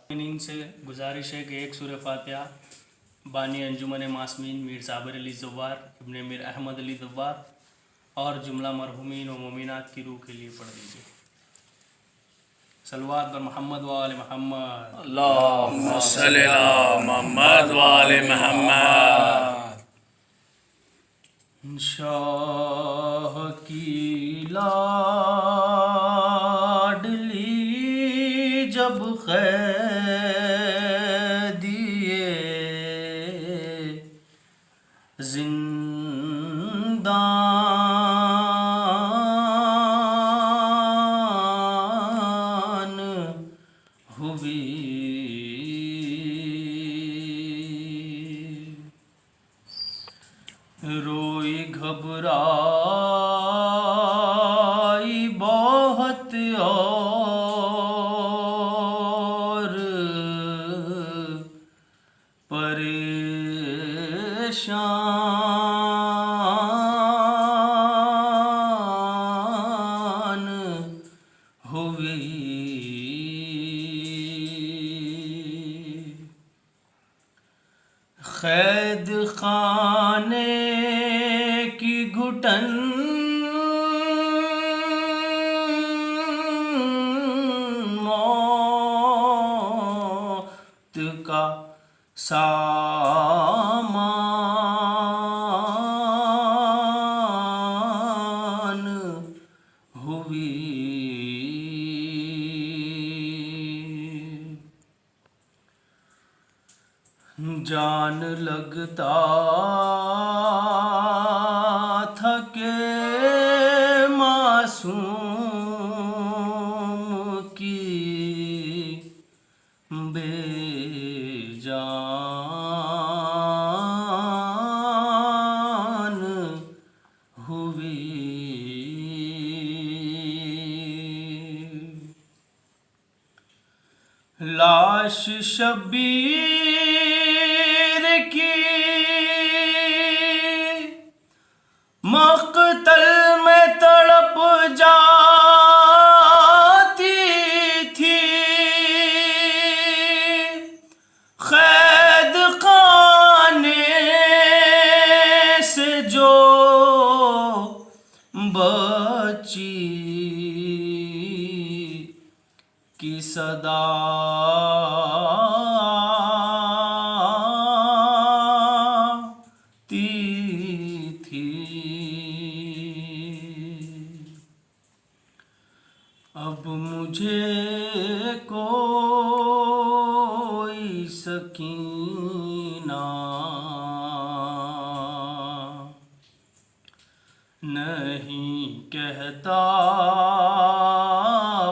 Meaning से गुजारिश है कि एक सूरह फातिहा बानी अंजुमन मासमीन मीर साबिर अली ज़व्वार इब्ने मीर अहमद अली ज़व्वार और जुमला मरहुमीन व मोमिनात की रूह के लिए पढ़ दीजिए। सलवात पर मोहम्मद व आले मोहम्मद। अल्लाहुम्मा सल्लि अला मुहम्मद व आले मुहम्मद। शाह की लाडली जब क़ैदिए जिंदान हुई, रोई घबराई बहुत और परेशान हुई। कैद खाने की घुटन मौत का सामान हुई। जान लगता था कि मासूम की बेजान हुई। लाश शबीर की मक़तल में तड़प जाती थी, कैद खाने से जो बची की सदा थी। अब मुझे कोई सकीना नहीं कहता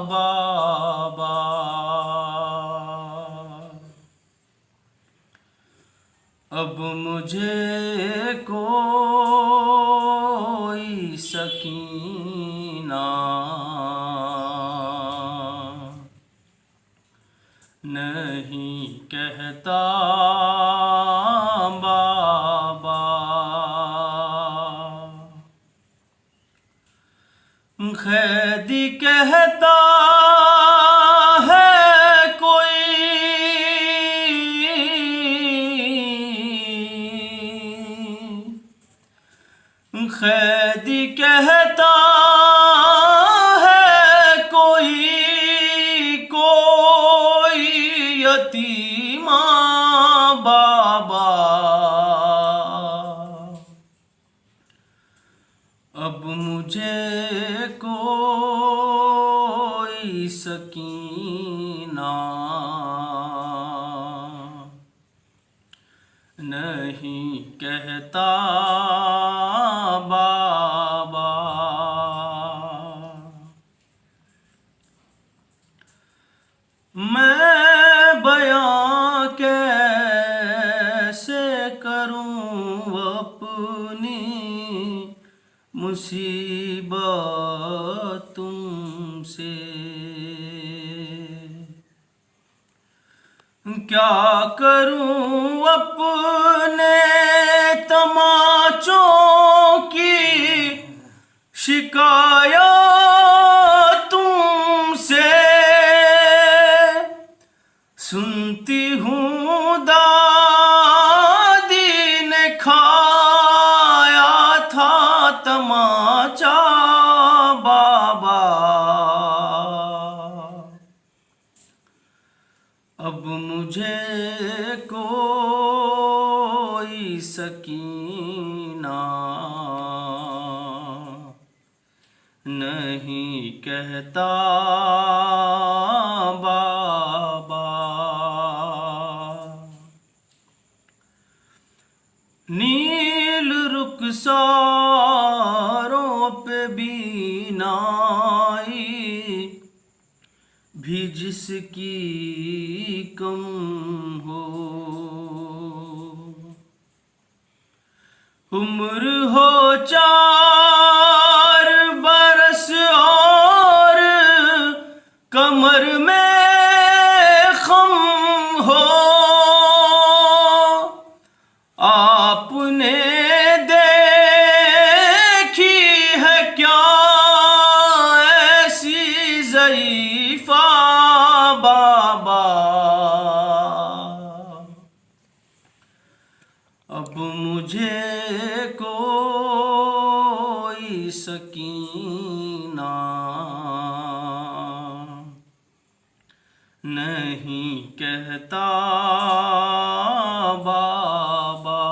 बाबा, अब मुझे कोई सकीना नहीं कहता बाबा। कैदी कहता है कोई कैदी कहता है कोई यतीमा बाबा, अब मुझे कोई सकीना नहीं कहता बाबा। मैं बयां कैसे करूं अपनी मुसीबत तुमसे, क्या करूं अपने तमाचों की शिकायत तुमसे। सुन मुझे कोई सकीना नहीं कहता बाबा। नील रुखसारों पे बीनाई भी जिसकी कम हो, उम्र हो 4 बरस और कमर में खम हो, आपने देखी है क्या ऐसी ज़ईफ़ा बाबा। अब मुझे कोई सकीना नहीं कहता बाबा।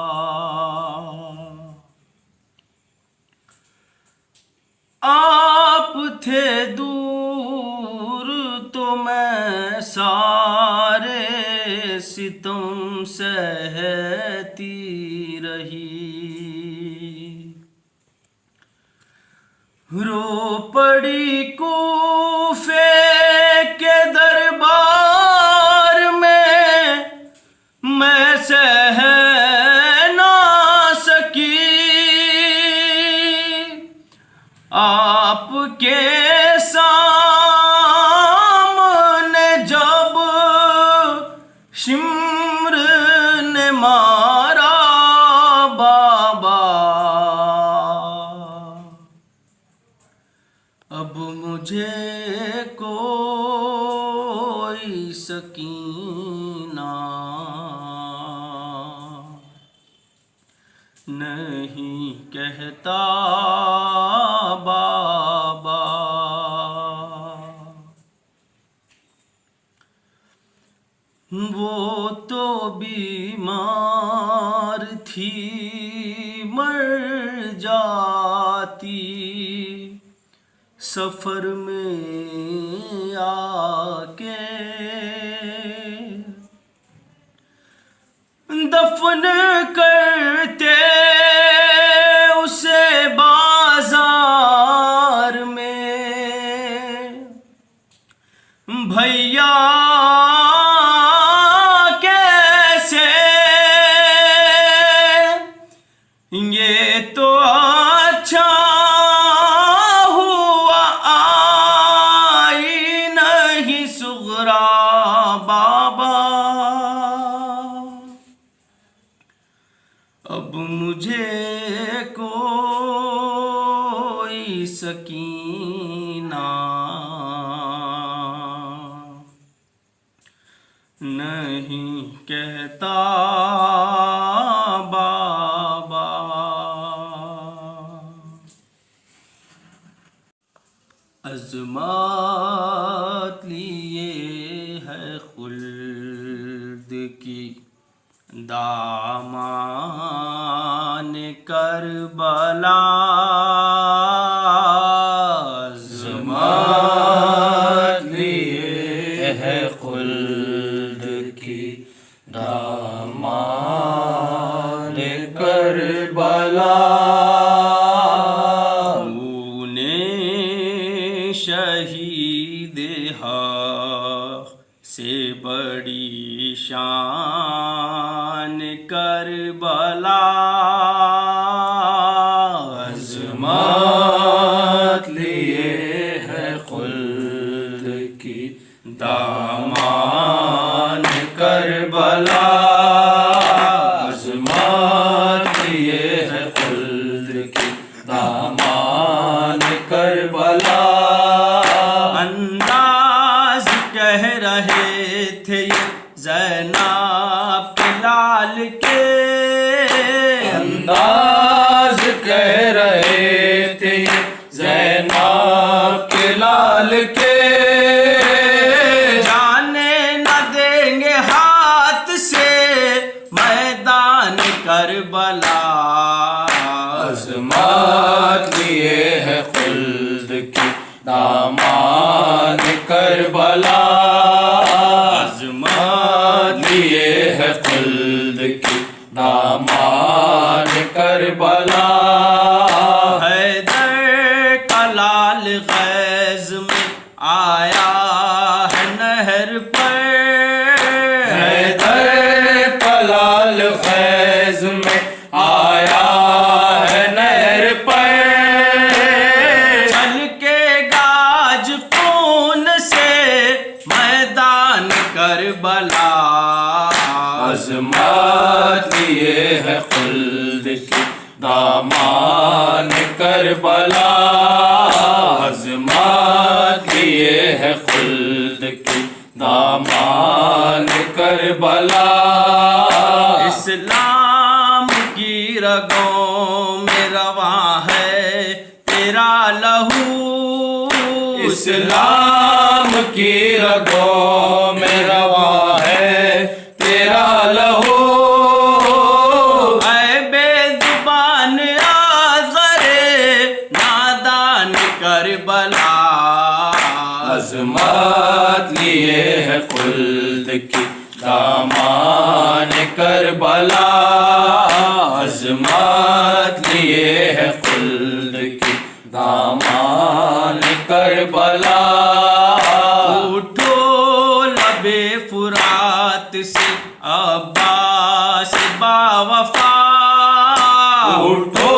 आप थे दूर तो मैं सारे सितम सहती रही, रो पड़ी कूफे के दरबार में, मैं सह ना सकी। आपके सामने जब शिम्र ने मारा बाबा, अब मुझे कोई सकीना नहीं कहता बाबा। वो तो बीमार थी मर जाती, सफर में आके दफन करते उसे बाजार में। भैया कैसे ये तो अच्छा हुआ आई नहीं सुगरा बाबा। अब मुझे कोई सकीना नहीं कहता बाबा। अज़मात लिए है खुल्द की दामान करबला। अज़मात लिए है खुल्द की दामान करबला। शहीद हक़ से बड़ी शान करबला। अज़मात लिए है खुल्द की दामान करबला। अज़मात लिए है खुल्द की दामान करबला। अंदाज कह रहे थे ज़ैनब के लाल के, अंदाज कह रहे थे ज़ैनब के लाल के। जाने न देंगे हाथ करबला अज़मत लिए है खुल्द की दामान करबला हैदर का लाल गैज़ में आया है नहर पर हैदर का लाल फैज़ में आया है नहर पर छलकेगा आज खून से मैदान करबला अज़मत लिए है खुल्द की दामान करबला अज़मत लिए है खुल्द की दामान करबला इस्लाम की रगों में रवा है तेरा लहू इस्लाम की रगों में रवा है तेरा लहू ऐ बेज़ुबान आज़रे नादान करबला अज़मत लिए है खुल्द की दामान करबला अज़मत लिए है खुल्द की दामान करबला उठो लबे फुरात से अब्बास बावफा उठो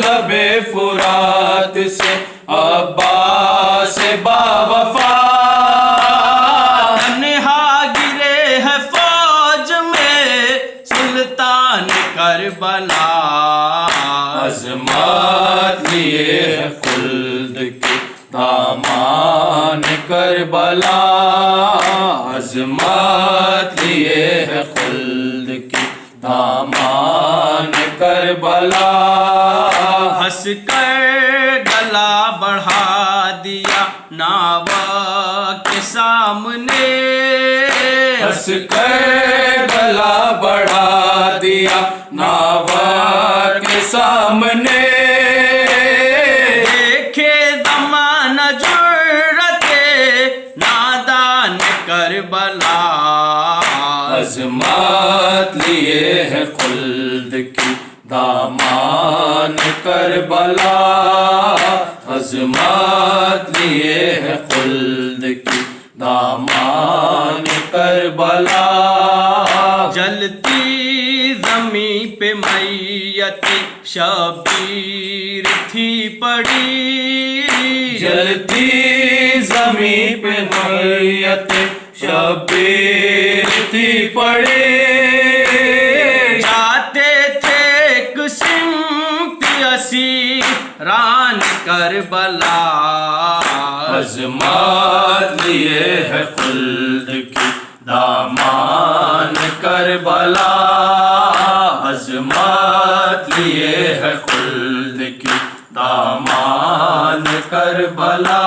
लबे फुरात से अब्बास बावफा तन्हा गिरे है फौज में सुल्तान करबला अज़मत लिए है खुल्द की दामान करबला अज़मत लिए है खुल्द की दामान करबला हंस कर गला बढ़ा दिया नावा के सामने हंस कर गला बढ़ा दिया नावा के सामने देखे ज़माना जुर्रते नादान करबला अज़मत लिए है खुल्द की दामान करबला अज़मत लिए है खुल्द की दामान करबला जलती जमी पे मैयत शबीर थी पड़ी जलती जमी पे मैयत शबीर थी पड़ी जाते थे किस्म की असी रान करबला अज़मत लिए है खुल्द की दामान करबला अज़मत लिए है खुल्द की दामान करबला